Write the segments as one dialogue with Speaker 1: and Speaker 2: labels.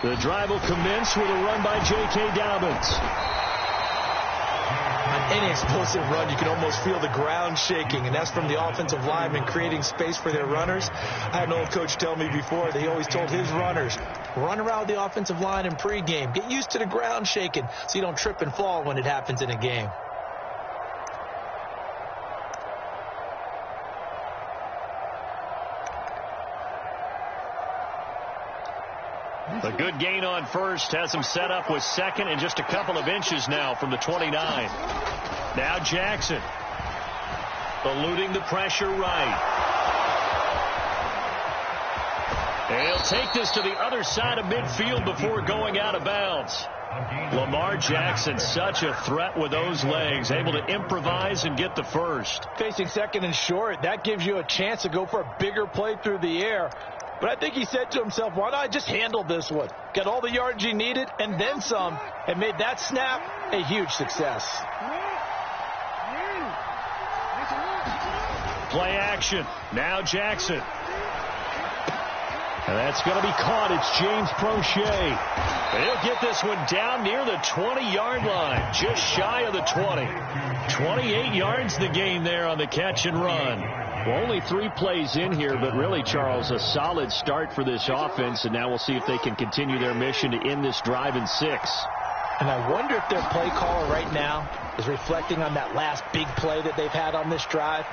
Speaker 1: The drive will commence with a run by J.K. Dobbins.
Speaker 2: On any explosive run, you can almost feel the ground shaking, and that's from the offensive linemen creating space for their runners. I had an old coach tell me before that he always told his runners, run around the offensive line in pregame. Get used to the ground shaking so you don't trip and fall when it happens in a game.
Speaker 1: A good gain on first has him set up with second and just a couple of inches now from the 29. Now Jackson eluding the pressure right. And he'll take this to the other side of midfield before going out of bounds. Lamar Jackson, such a threat with those legs, able to improvise and get the first.
Speaker 2: Facing second and short, that gives you a chance to go for a bigger play through the air. But I think he said to himself, why not just handle this one? Got all the yards he needed and then some, and made that snap a huge success.
Speaker 1: Play action. Now Jackson. And that's going to be caught. It's James Prochet. He'll get this one down near the 20-yard line, just shy of the 20. 28 yards the gain there on the catch and run. Well, only 3 plays in here, but really, Charles, a solid start for this offense, and now we'll see if they can continue their mission to end this drive in 6.
Speaker 2: And I wonder if their play caller right now is reflecting on that last big play that they've had on this drive.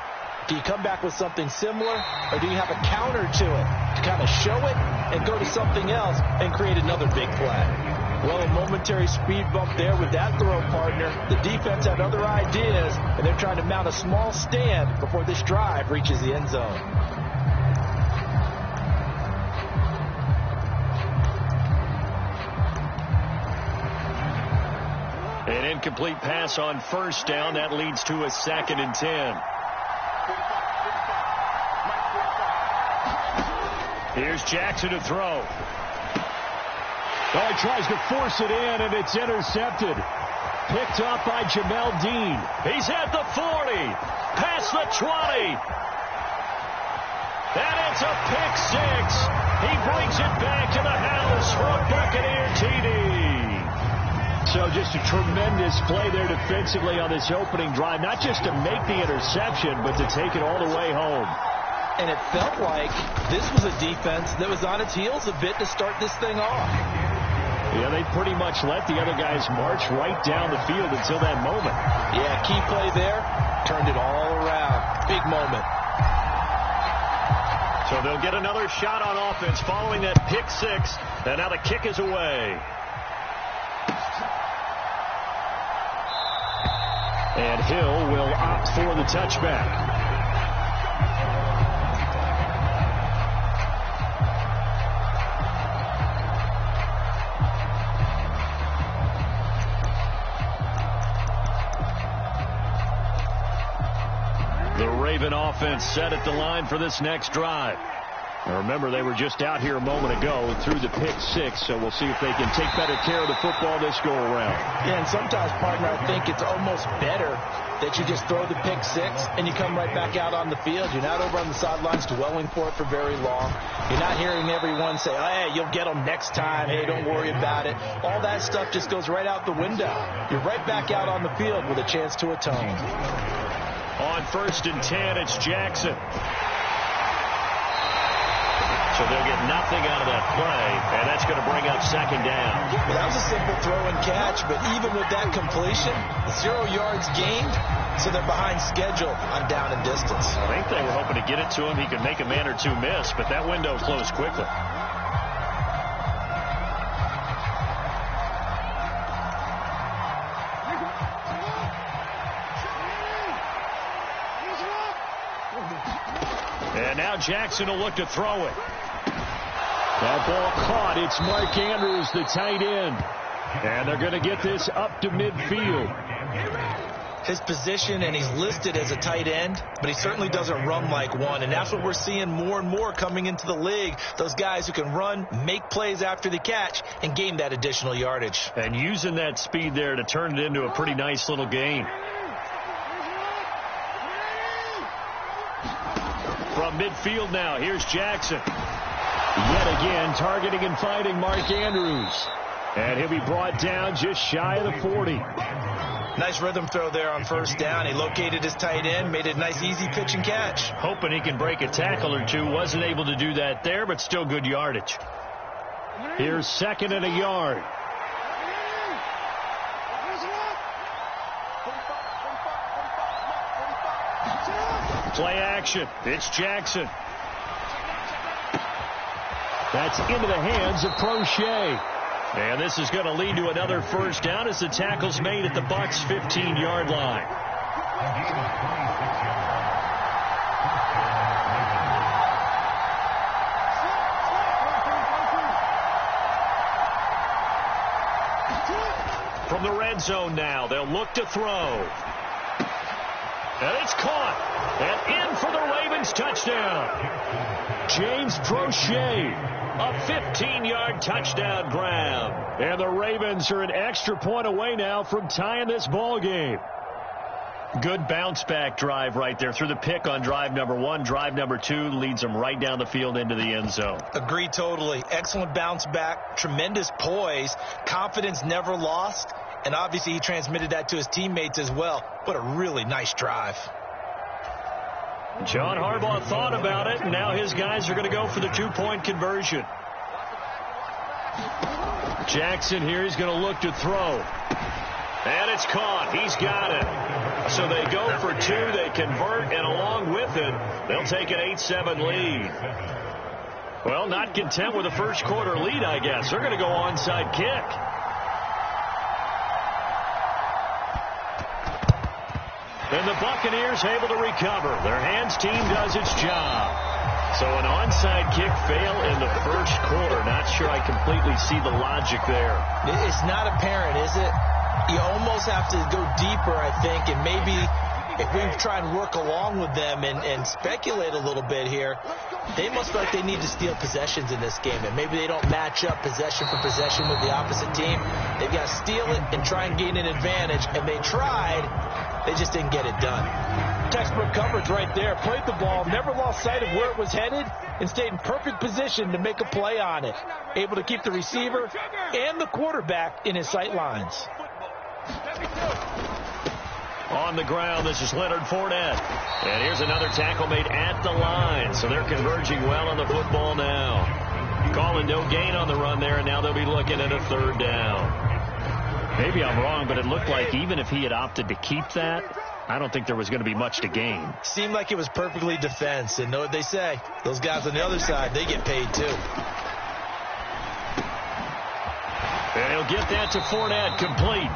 Speaker 2: Do you come back with something similar, or do you have a counter to it to kind of show it and go to something else and create another big play? Well, a momentary speed bump there with that throw partner. The defense had other ideas, and they're trying to mount a small stand before this drive reaches the end zone.
Speaker 1: An incomplete pass on first down. That leads to a 2nd and 10. Here's Jackson to throw. Oh, he tries to force it in, and it's intercepted. Picked off by Jamel Dean. He's at the 40. Past the 20. And it's a pick 6. He brings it back to the house for a Buccaneer TD. So just a tremendous play there defensively on this opening drive. Not just to make the interception, but to take it all the way home.
Speaker 2: And it felt like this was a defense that was on its heels a bit to start this thing off.
Speaker 1: Yeah, they pretty much let the other guys march right down the field until that moment.
Speaker 2: Yeah, key play there. Turned it all around. Big moment.
Speaker 1: So they'll get another shot on offense following that pick 6. And now the kick is away. And Hill will opt for the touchback. Offense set at the line for this next drive. Now remember, they were just out here a moment ago through the pick 6, so we'll see if they can take better care of the football this go around.
Speaker 2: Yeah, and sometimes, partner, I think it's almost better that you just throw the pick 6 and you come right back out on the field. You're not over on the sidelines dwelling for it for very long. You're not hearing everyone say, oh, hey, you'll get them next time. Hey, don't worry about it. All that stuff just goes right out the window. You're right back out on the field with a chance to atone.
Speaker 1: On 1st and 10, it's Jackson. So they'll get nothing out of that play, and that's going to bring up 2nd down.
Speaker 2: Well, that was a simple throw and catch, but even with that completion, 0 yards gained, so they're behind schedule on down and distance.
Speaker 1: I think they were hoping to get it to him. He could make a man or two miss, but that window closed quickly. And now Jackson will look to throw it. That ball caught. It's Mark Andrews, the tight end. And they're going to get this up to midfield.
Speaker 2: His position, and he's listed as a tight end, but he certainly doesn't run like one. And that's what we're seeing more and more coming into the league. Those guys who can run, make plays after the catch, and gain that additional yardage.
Speaker 1: And using that speed there to turn it into a pretty nice little gain. From midfield now, here's Jackson. Yet again, targeting and fighting Mark Andrews. And he'll be brought down just shy of the 40.
Speaker 2: Nice rhythm throw there on first down. He located his tight end, made it a nice easy pitch and catch.
Speaker 1: Hoping he can break a tackle or two. Wasn't able to do that there, but still good yardage. Here's 2nd and a yard. Play action. It's Jackson. That's into the hands of Crochet. And this is going to lead to another first down as the tackle's made at the Bucs' 15-yard line. From the red zone now, they'll look to throw. And it's caught. And in for the Ravens touchdown. James Crochet, a 15-yard touchdown grab. And the Ravens are an extra point away now from tying this ball game. Good bounce-back drive right there through the pick on drive number 1. Drive number 2 leads them right down the field into the end zone.
Speaker 2: Agree totally. Excellent bounce back, tremendous poise, confidence never lost, and obviously he transmitted that to his teammates as well. What a really nice drive.
Speaker 1: John Harbaugh thought about it, and now his guys are going to go for the 2-point conversion. Jackson here is going to look to throw. And it's caught. He's got it. So they go for 2. They convert, and along with it, they'll take an 8-7 lead. Well, not content with a first quarter lead, I guess. They're going to go onside kick. And the Buccaneers able to recover. Their hands team does its job. So an onside kick fail in the first quarter. Not sure I completely see the logic there.
Speaker 2: It's not apparent, is it? You almost have to go deeper, I think, and maybe if we try and work along with them and speculate a little bit here, they must feel like they need to steal possessions in this game, and maybe they don't match up possession for possession with the opposite team. They've got to steal it and try and gain an advantage, and they tried. They just didn't get it done. Textbook coverage right there. Played the ball, never lost sight of where it was headed, and stayed in perfect position to make a play on it. Able to keep the receiver and the quarterback in his sight lines.
Speaker 1: On the ground, this is Leonard Fournette. And here's another tackle made at the line. So they're converging well on the football now. Calling no gain on the run there, and now they'll be looking at a 3rd down. Maybe I'm wrong, but it looked like even if he had opted to keep that, I don't think there was going to be much to gain.
Speaker 2: Seemed like it was perfectly defense. And know what they say? Those guys on the other side, they get paid too.
Speaker 1: And he'll get that to Fournette, complete.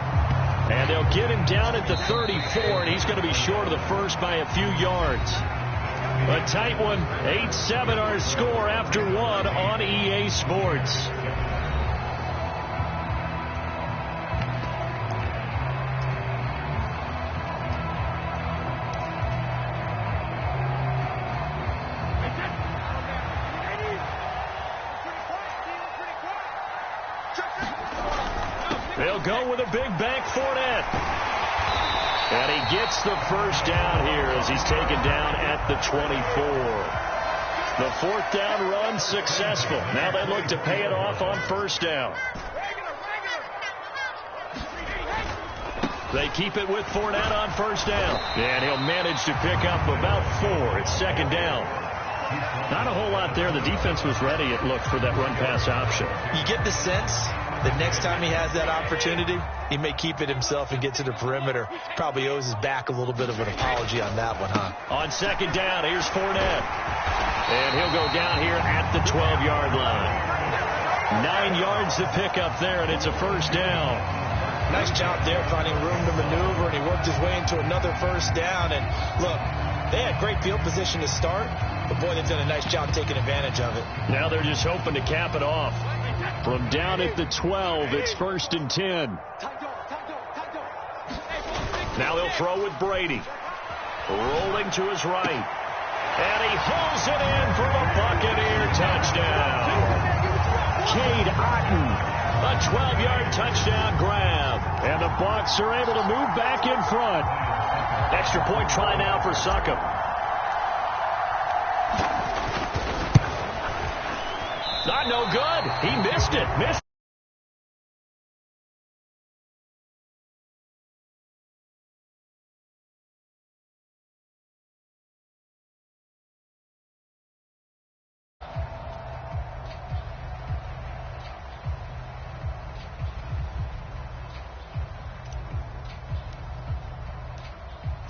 Speaker 1: And they'll get him down at the 34, and he's going to be short of the first by a few yards. A tight one, 8-7 our score after 1 on EA Sports. They'll go with a big bank Fournette. And he gets the first down here as he's taken down at the 24. The 4th down run successful. Now they look to pay it off on first down. They keep it with Fournette on first down. And he'll manage to pick up about 4. It's 2nd down. Not a whole lot there. The defense was ready, it looked, for that run-pass option.
Speaker 2: You get the sense that next time he has that opportunity, he may keep it himself and get to the perimeter. Probably owes his back a little bit of an apology on that one, huh?
Speaker 1: On 2nd down, here's Fournette. And he'll go down here at the 12-yard line. 9 yards to pick up there, and it's a first down.
Speaker 2: Nice job there, finding room to maneuver, and he worked his way into another first down. And look, they had great field position to start, but boy, they've done a nice job taking advantage of it.
Speaker 1: Now they're just hoping to cap it off. From down at the 12, it's 1st and 10. Now they'll throw with Brady. Rolling to his right. And he hauls it in for the Buccaneer touchdown. Cade Otton, a 12-yard touchdown grab. And the Bucs are able to move back in front. Extra point try now for Succop. Not no good. He missed it.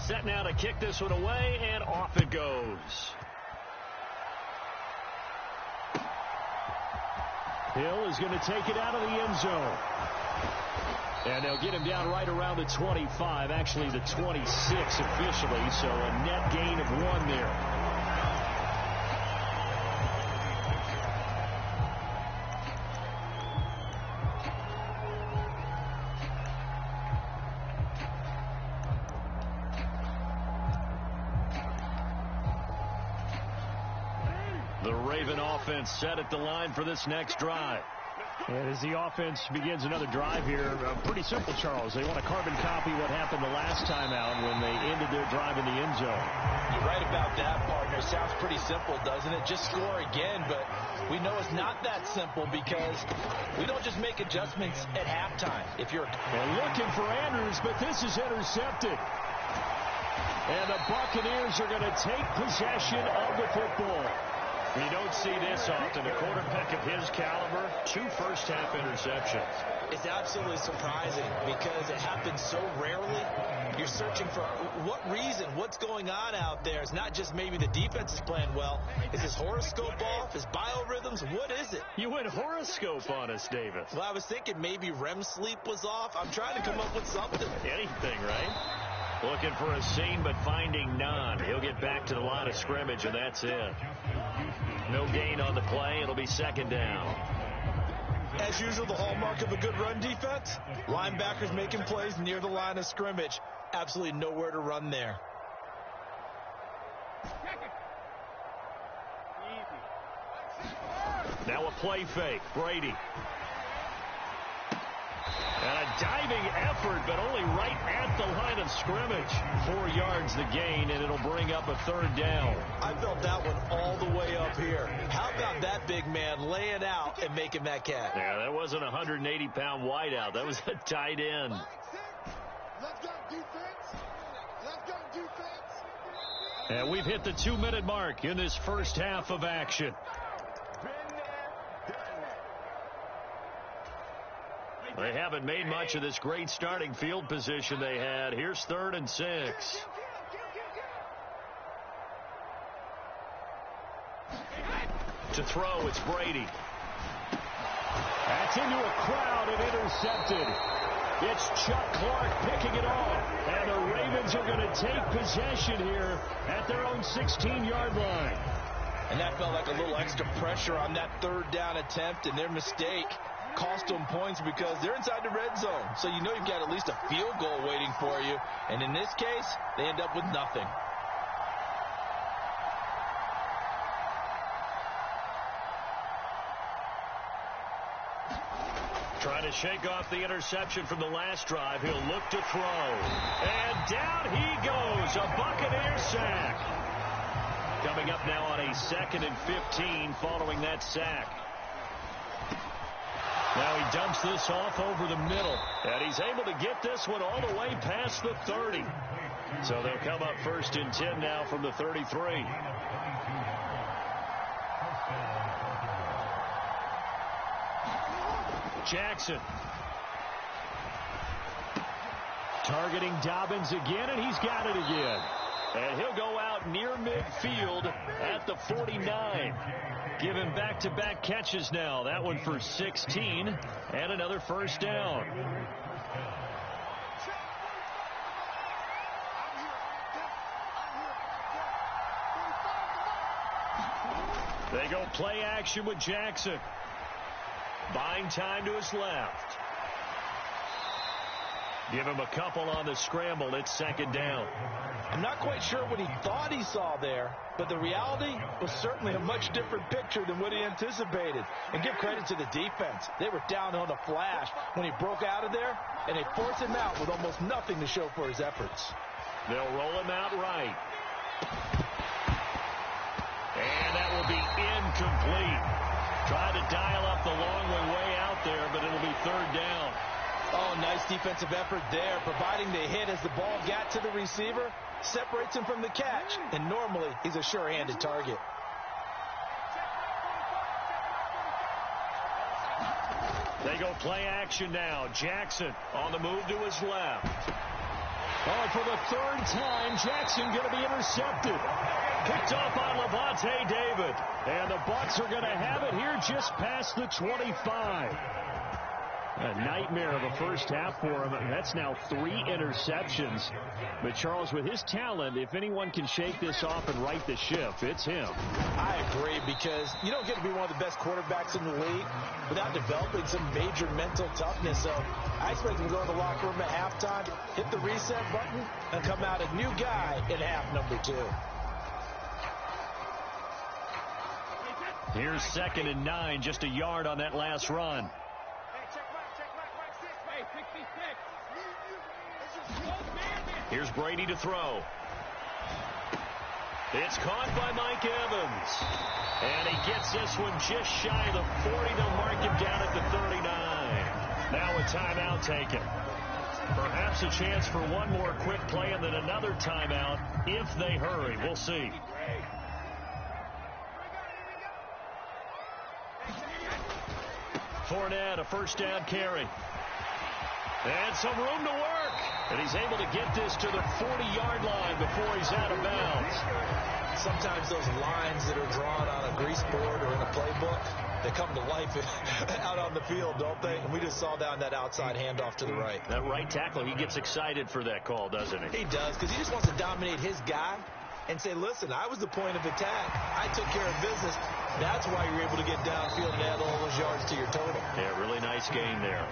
Speaker 1: Set now to kick this one away, and off it goes. Hill is going to take it out of the end zone. And they'll get him down right around the 25, actually the 26 officially, so a net gain of 1 there. The Raven offense set at the line for this next drive. And as the offense begins another drive here, pretty simple, Charles. They want to carbon copy what happened the last time out when they ended their drive in the end zone.
Speaker 2: You're right about that, partner. Sounds pretty simple, doesn't it? Just score again, but we know it's not that simple because we don't just make adjustments at halftime. If you're
Speaker 1: looking for Andrews, but this is intercepted. And the Buccaneers are going to take possession of the football. You don't see this often. A quarterback of his caliber, 2 first-half interceptions.
Speaker 2: It's absolutely surprising because it happens so rarely. You're searching for what reason, what's going on out there. It's not just maybe the defense is playing well. Is his horoscope off? His biorhythms? What is it?
Speaker 1: You went horoscope on us, Davis.
Speaker 2: Well, I was thinking maybe REM sleep was off. I'm trying to come up with something.
Speaker 1: Anything, right? Looking for a seam, but finding none. He'll get back to the line of scrimmage, and that's it. No gain on the play. It'll be second down.
Speaker 2: As usual, the hallmark of a good run defense, linebackers making plays near the line of scrimmage. Absolutely nowhere to run there.
Speaker 1: Now a play fake. Brady. And a diving effort, but only right at the line of scrimmage. 4 yards the gain, and it'll bring up a third down.
Speaker 2: I felt that one all the way up here. How about that big man laying out and making that catch?
Speaker 1: Yeah, that wasn't a 180-pound wideout. That was a tight end.
Speaker 3: Let's go defense. Let's go defense.
Speaker 1: And we've hit the 2-minute mark in this first half of action. They haven't made much of this great starting field position they had. Here's 3rd and 6. To throw, it's Brady. That's into a crowd and intercepted. It's Chuck Clark picking it off. And the Ravens are going to take possession here at their own 16-yard line.
Speaker 2: And that felt like a little extra pressure on that 3rd down attempt, and their mistake cost them points because they're inside the red zone. So you know you've got at least a field goal waiting for you. And in this case, they end up with nothing.
Speaker 1: Trying to shake off the interception from the last drive. He'll look to throw. And down he goes. A Buccaneer sack. Coming up now on a 2nd and 15 following that sack. Now he dumps this off over the middle. And he's able to get this one all the way past the 30. So they'll come up 1st and 10 now from the 33. Jackson. Targeting Dobbins again, and he's got it again. And he'll go out near midfield at the 49. Give him back-to-back catches now. That one for 16 and another first down. They go play action with Jackson. Buying time to his left. Give him a couple on the scramble. It's 2nd down.
Speaker 2: I'm not quite sure what he thought he saw there, but the reality was certainly a much different picture than what he anticipated. And give credit to the defense. They were down on a flash when he broke out of there, and they forced him out with almost nothing to show for his efforts.
Speaker 1: They'll roll him out right. And that will be incomplete. Trying to dial up the long way out there, but it'll be third down.
Speaker 2: Oh, nice defensive effort there, providing the hit as the ball got to the receiver, separates him from the catch, and normally he's a sure-handed target.
Speaker 1: They go play action now. Jackson on the move to his left. Oh, for the third time, Jackson going to be intercepted. Picked off on Levante David. And the Bucks are going to have it here just past the 25. A nightmare of a first half for him. That's now 3 interceptions. But, Charles, with his talent, if anyone can shake this off and right the ship, it's him.
Speaker 2: I agree, because you don't get to be one of the best quarterbacks in the league without developing some major mental toughness. So I expect him to go in the locker room at halftime, hit the reset button, and come out a new guy in half number 2.
Speaker 1: Here's 2nd and 9, just a yard on that last run. Here's Brady to throw. It's caught by Mike Evans. And he gets this one just shy of the 40. They'll mark him down at the 39. Now a timeout taken. Perhaps a chance for one more quick play and then another timeout if they hurry. We'll see. Fournette, a first down carry. And some room to work. And he's able to get this to the 40-yard line before he's out of bounds.
Speaker 2: Sometimes those lines that are drawn on a grease board or in a playbook, they come to life out on the field, don't they? And we just saw down that outside handoff to the right.
Speaker 1: That right tackle, he gets excited for that call, doesn't he?
Speaker 2: He does, because he just wants to dominate his guy and say, listen, I was the point of attack. I took care of business. That's why you're able to get downfield and add all those yards to your total.
Speaker 1: Yeah, really nice game there.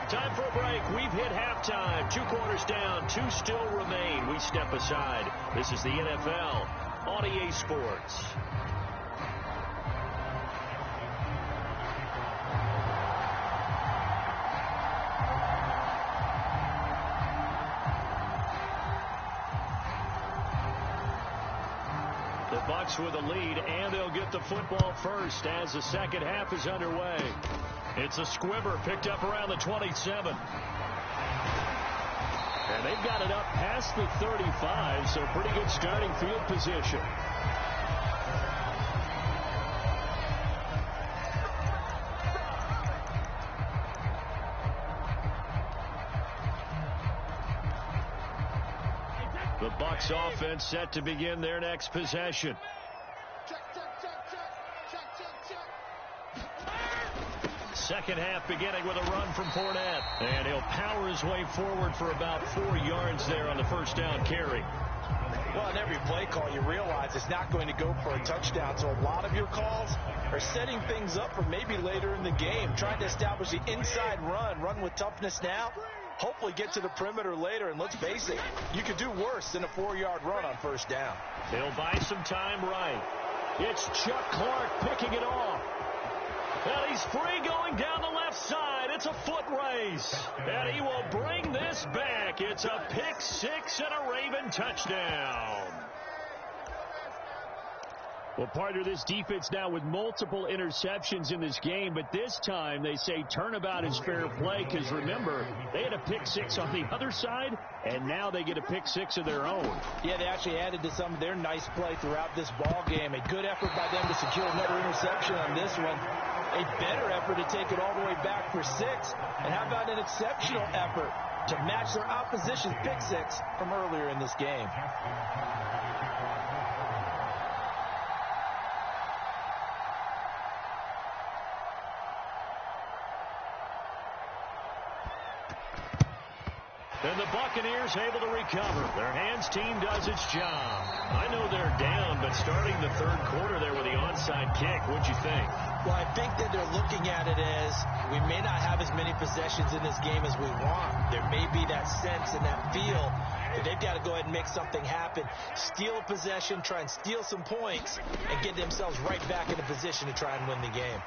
Speaker 1: Time for a break. We've hit halftime. 2 quarters down. 2 still remain. We step aside. This is the NFL on EA Sports. The Bucks with a lead, and they'll get the football first as the second half is underway. It's a squibber picked up around the 27. And they've got it up past the 35, so pretty good starting field position. The Bucks offense set to begin their next possession. Second half beginning with a run from Fournette. And he'll power his way forward for about 4 yards there on the first down carry.
Speaker 2: Well, in every play call, you realize it's not going to go for a touchdown. So a lot of your calls are setting things up for maybe later in the game, trying to establish the inside run with toughness now, hopefully get to the perimeter later. And let's face it, you could do worse than a 4-yard run on first down.
Speaker 1: They'll buy some time right. It's Chuck Clark picking it off. And he's free going down the left side. It's a foot race. And he will bring this back. It's a pick 6 and a Raven touchdown. Well, partner, this defense now with multiple interceptions in this game, but this time they say turnabout is fair play because, remember, they had a pick 6 on the other side, and now they get a pick 6 of their own.
Speaker 2: Yeah, they actually added to some of their nice play throughout this ball game. A good effort by them to secure another interception on this one. A better effort to take it all the way back for 6. And how about an exceptional effort to match their opposition's pick 6 from earlier in this game?
Speaker 1: And the Buccaneers able to recover. Their hands team does its job. I know they're down, but starting the third quarter there with the onside kick, what'd you think?
Speaker 2: Well, I think that they're looking at it as we may not have as many possessions in this game as we want. There may be that sense and that feel that they've got to go ahead and make something happen. Steal a possession, try and steal some points, and get themselves right back in a position to try and win the game.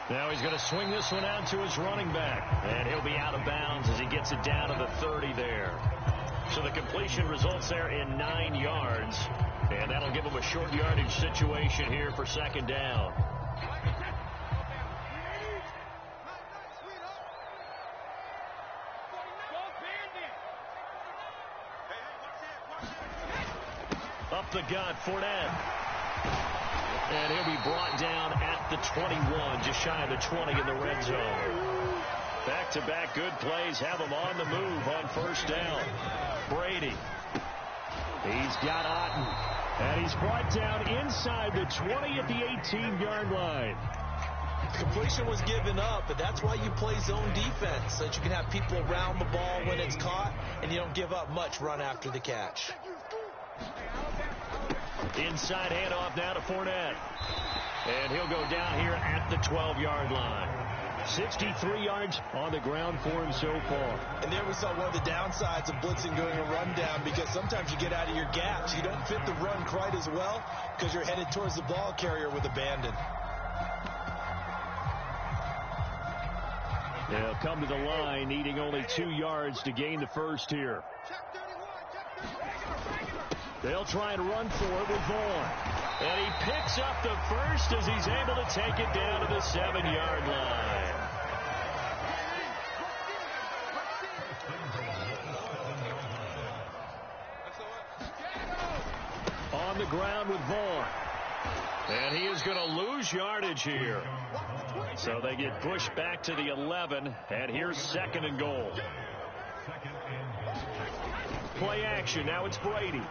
Speaker 1: Now he's going to swing this one out to his running back. And he'll be out of bounds as he gets it down to the 30 there. So the completion results there in 9 yards. And that'll give him a short yardage situation here for second down. the gut. Fournette. And he'll be brought down at the 21, just shy of the 20 in the red zone. Back-to-back good plays have him on the move on first down. Brady. He's got Otten. And he's brought down inside the 20 at the 18-yard line.
Speaker 2: Completion was given up, but that's why you play zone defense, so that you can have people around the ball when it's caught, and you don't give up much run after the catch.
Speaker 1: Inside handoff now to Fournette. And he'll go down here at the 12-yard line. 63 yards on the ground for him so far.
Speaker 2: And there we saw one of the downsides of blitzing during a rundown, because sometimes you get out of your gaps. You don't fit the run quite as well because you're headed towards the ball carrier with abandon.
Speaker 1: They'll come to the line, needing only 2 yards to gain the first here. They'll try and run for it with Vaughn. And he picks up the first as he's able to take it down to the 7-yard line. On the ground with Vaughn. And he is going to lose yardage here. So they get pushed back to the 11, and here's 2nd and goal. Play action. Now it's Brady.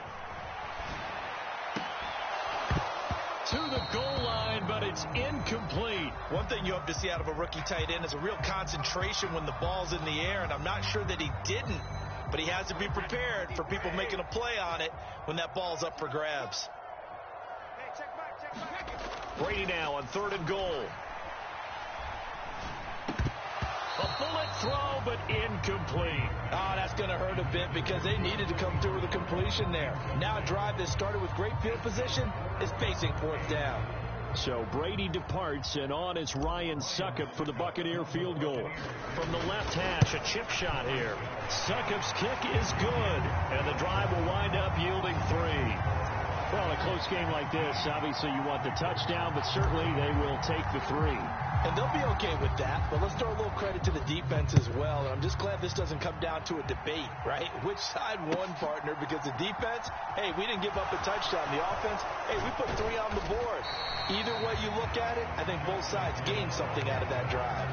Speaker 1: To the goal line, but it's incomplete.
Speaker 2: One thing you hope to see out of a rookie tight end is a real concentration when the ball's in the air, and I'm not sure that he didn't, but he has to be prepared for people making a play on it when that ball's up for grabs.
Speaker 1: Brady now on 3rd and goal. A bullet throw, but incomplete.
Speaker 2: Oh, that's going to hurt a bit because they needed to come through with a completion there. Now a drive that started with great field position is facing 4th down.
Speaker 1: So Brady departs, and on is Ryan Succop for the Buccaneer field goal. From the left hash, a chip shot here. Succop's kick is good, and the drive will wind up yielding 3. Well, a close game like this, obviously you want the touchdown, but certainly they will take the 3.
Speaker 2: And they'll be okay with that, but let's throw a little credit to the defense as well. And I'm just glad this doesn't come down to a debate, right? Which side won, partner? Because the defense, hey, we didn't give up a touchdown. The offense, hey, we put 3 on the board. Either way you look at it, I think both sides gained something out of that drive.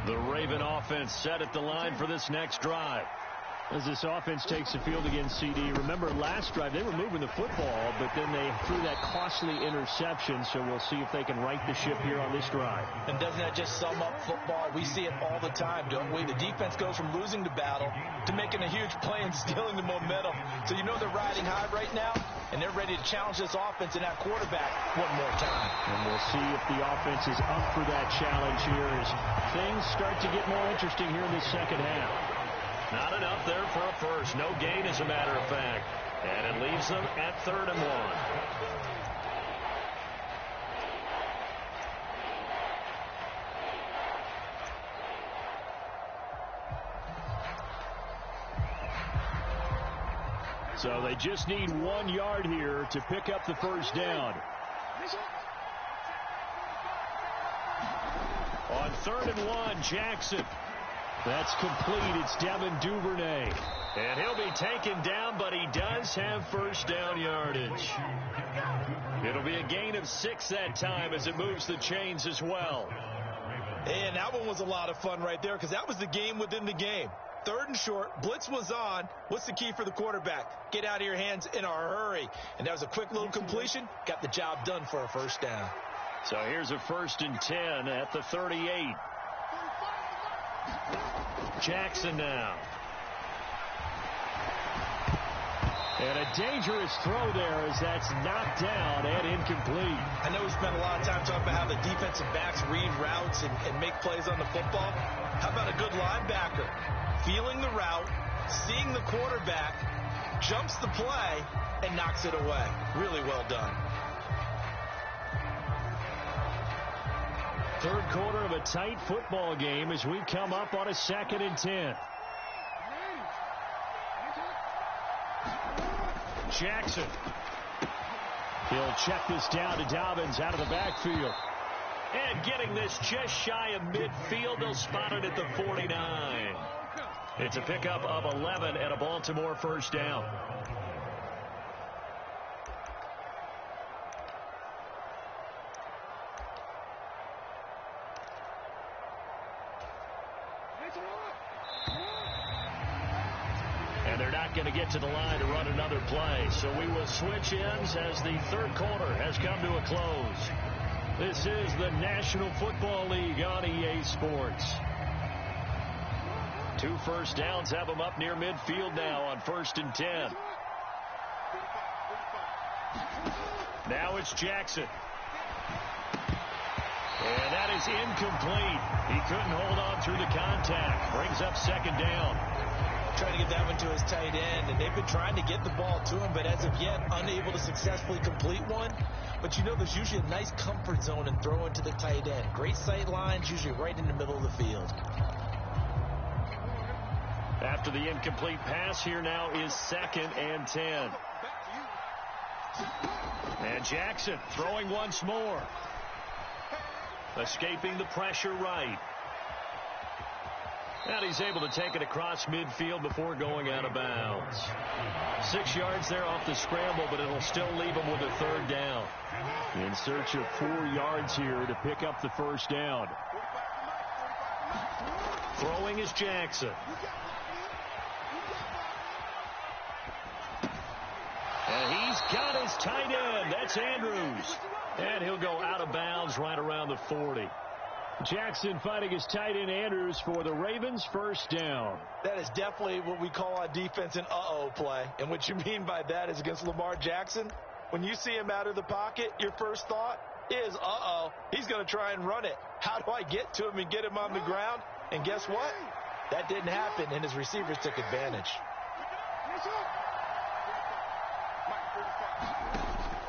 Speaker 1: The Raven offense set at the line for this next drive. As this offense takes the field against CD, remember last drive they were moving the football, but then they threw that costly interception, so we'll see if they can right the ship here on this drive.
Speaker 2: And doesn't that just sum up football? We see it all the time, don't we? The defense goes from losing the battle to making a huge play and stealing the momentum. So you know they're riding high right now, and they're ready to challenge this offense and that quarterback one more time.
Speaker 1: And we'll see if the offense is up for that challenge here as things start to get more interesting here in the second half. Not enough there for a first. No gain, as a matter of fact. And it leaves them at 3rd and 1. So they just need 1 yard here to pick up the first down. On 3rd and 1, Jackson. That's complete. It's Devin Duvernay. And he'll be taken down, but he does have first down yardage. It'll be a gain of 6 that time as it moves the chains as well.
Speaker 2: And that one was a lot of fun right there because that was the game within the game. 3rd and short. Blitz was on. What's the key for the quarterback? Get out of your hands in a hurry. And that was a quick little completion. Got the job done for a first down.
Speaker 1: So here's a 1st and 10 at the 38. Jackson now. And a dangerous throw there as that's knocked down and incomplete.
Speaker 2: I know we spent a lot of time talking about how the defensive backs read routes and make plays on the football. How about a good linebacker? Feeling the route, seeing the quarterback, jumps the play, and knocks it away. Really well done.
Speaker 1: third quarter of a tight football game as we come up on a 2nd and 10. Jackson. He'll check this down to Dobbins out of the backfield. And getting this just shy of midfield, they'll spot it at the 49. It's a pickup of 11 and a Baltimore first down. And they're not going to get to the line to run another play. So we will switch ends as the third quarter has come to a close. This is the National Football League on EA Sports. 2 first downs have them up near midfield now on 1st and 10. Now it's Jackson. And that is incomplete. He couldn't hold on through the contact. Brings up 2nd down.
Speaker 2: Trying to get that one to his tight end, and they've been trying to get the ball to him, but as of yet, unable to successfully complete one. But you know, there's usually a nice comfort zone in throwing to the tight end. Great sight lines, usually right in the middle of the field.
Speaker 1: After the incomplete pass, here now is 2nd and 10. And Jackson throwing once more. Escaping the pressure right. And he's able to take it across midfield before going out of bounds. 6 yards there off the scramble, but it'll still leave him with a 3rd down. In search of 4 yards here to pick up the first down. Throwing is Jackson. And he's got his tight end. That's Andrews. And he'll go out of bounds right around the 40. Jackson fighting his tight end Andrews for the Ravens first down.
Speaker 2: That is definitely what we call on defense an uh-oh play. And what you mean by that is against Lamar Jackson, when you see him out of the pocket, your first thought is, uh-oh, he's going to try and run it. How do I get to him and get him on the ground? And guess what? That didn't happen, and his receivers took advantage.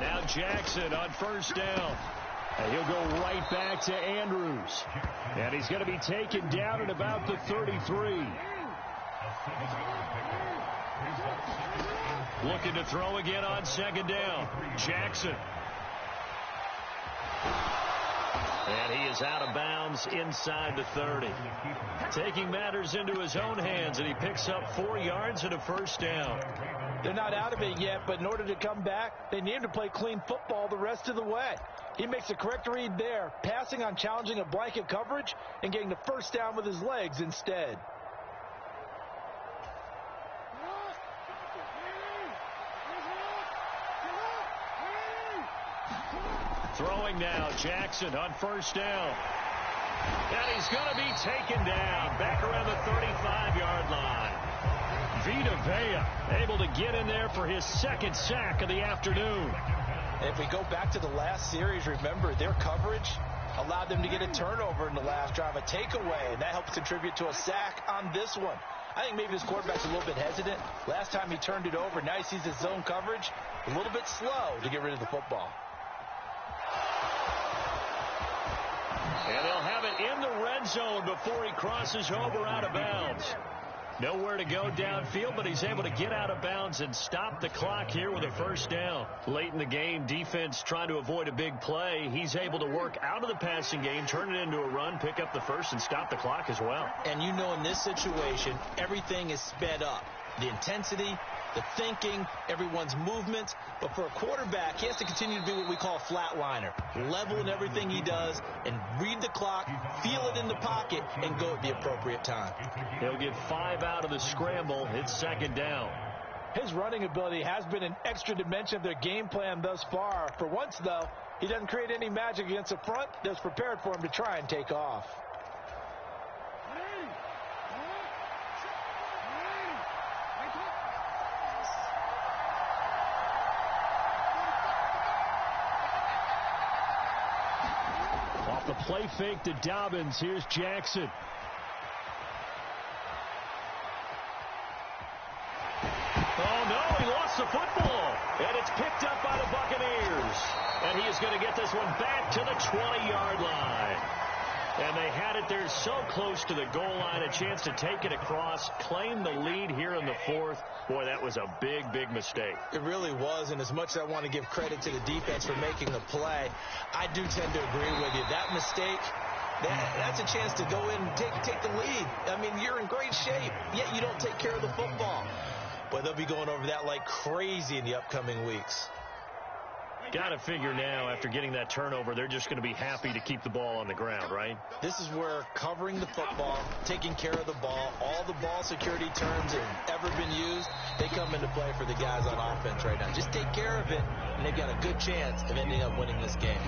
Speaker 1: Now Jackson on first down. And he'll go right back to Andrews. And he's going to be taken down at about the 33. Looking to throw again on 2nd down. Jackson. And he is out of bounds inside the 30. Taking matters into his own hands, and he picks up 4 yards and a first down.
Speaker 2: They're not out of it yet, but in order to come back, they need to play clean football the rest of the way. He makes a correct read there, passing on challenging a blanket coverage and getting the first down with his legs instead.
Speaker 1: Throwing now, Jackson on first down. And he's going to be taken down back around the 35-yard line. Vita Vea able to get in there for his 2nd sack of the afternoon.
Speaker 2: If we go back to the last series, remember, their coverage allowed them to get a turnover in the last drive, a takeaway, and that helps contribute to a sack on this one. I think maybe his quarterback's a little bit hesitant. Last time he turned it over, now he sees his zone coverage, a little bit slow to get rid of the football.
Speaker 1: And they'll have it in the red zone before he crosses over out of bounds. Nowhere to go downfield, but he's able to get out of bounds and stop the clock here with a first down. Late in the game, defense trying to avoid a big play. He's able to work out of the passing game, turn it into a run, pick up the first, and stop the clock as well.
Speaker 2: And you know, in this situation, everything is sped up. The intensity, the thinking, everyone's movement. But for a quarterback, he has to continue to be what we call a flatliner. Level in everything he does and read the clock, feel it in the pocket, and go at the appropriate time.
Speaker 1: He'll get 5 out of the scramble. It's 2nd down.
Speaker 2: His running ability has been an extra dimension of their game plan thus far. For once, though, he doesn't create any magic against the front that's prepared for him to try and take off.
Speaker 1: The play fake to Dobbins. Here's Jackson. Oh, no, he lost the football. And it's picked up by the Buccaneers. And he is going to get this one back to the 20-yard line. And they had it there so close to the goal line, a chance to take it across, claim the lead here in the fourth. Boy, that was a big, big mistake.
Speaker 2: It really was, and as much as I want to give credit to the defense for making the play, I do tend to agree with you. That mistake, that's a chance to go in and take the lead. I mean, you're in great shape, yet you don't take care of the football. But they'll be going over that like crazy in the upcoming weeks.
Speaker 1: Got to figure now, after getting that turnover, they're just going to be happy to keep the ball on the ground, right?
Speaker 2: This is where covering the football, taking care of the ball, all the ball security terms that have ever been used, they come into play for the guys on offense right now. Just take care of it, and they've got a good chance of ending up winning this game.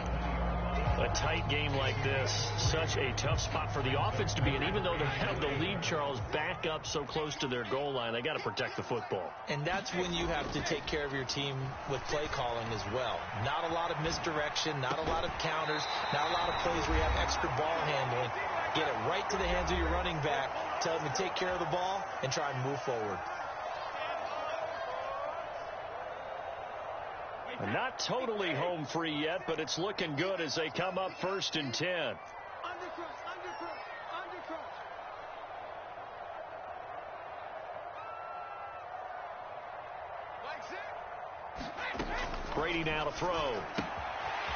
Speaker 1: A tight game like this, such a tough spot for the offense to be in. Even though they have the lead, Charles, back up so close to their goal line, they got to protect the football.
Speaker 2: And that's when you have to take care of your team with play calling as well. Not a lot of misdirection, not a lot of counters, not a lot of plays where you have extra ball handling. Get it right to the hands of your running back, tell them to take care of the ball, and try and move forward.
Speaker 1: Not totally home free yet, but it's looking good as they come up 1st and 10.
Speaker 3: Undercrush, undercrush, undercrush.
Speaker 1: Brady now to throw.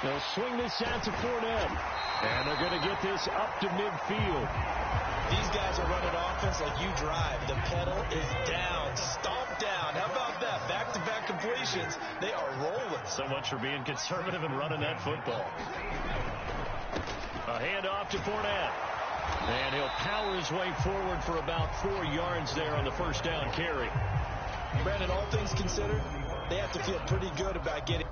Speaker 1: They'll swing this out to Fournette. And they're going to get this up to midfield.
Speaker 2: These guys are running offense like you drive. The pedal is down, stomp down. How about that? Back-to-back completions. They are rolling.
Speaker 1: So much for being conservative and running that football. A handoff to Fournette. And he'll power his way forward for about 4 yards there on the first down carry.
Speaker 2: Brandon, all things considered, they have to feel pretty good about getting...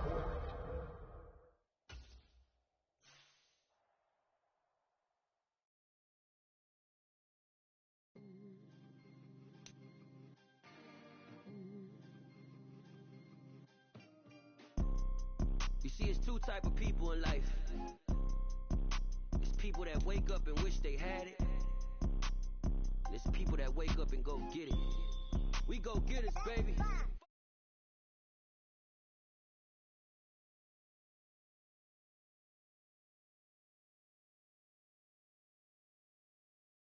Speaker 4: You see, it's two type of people in life. It's people that wake up and wish they had it. And it's people that wake up and go get it. We go get it, baby.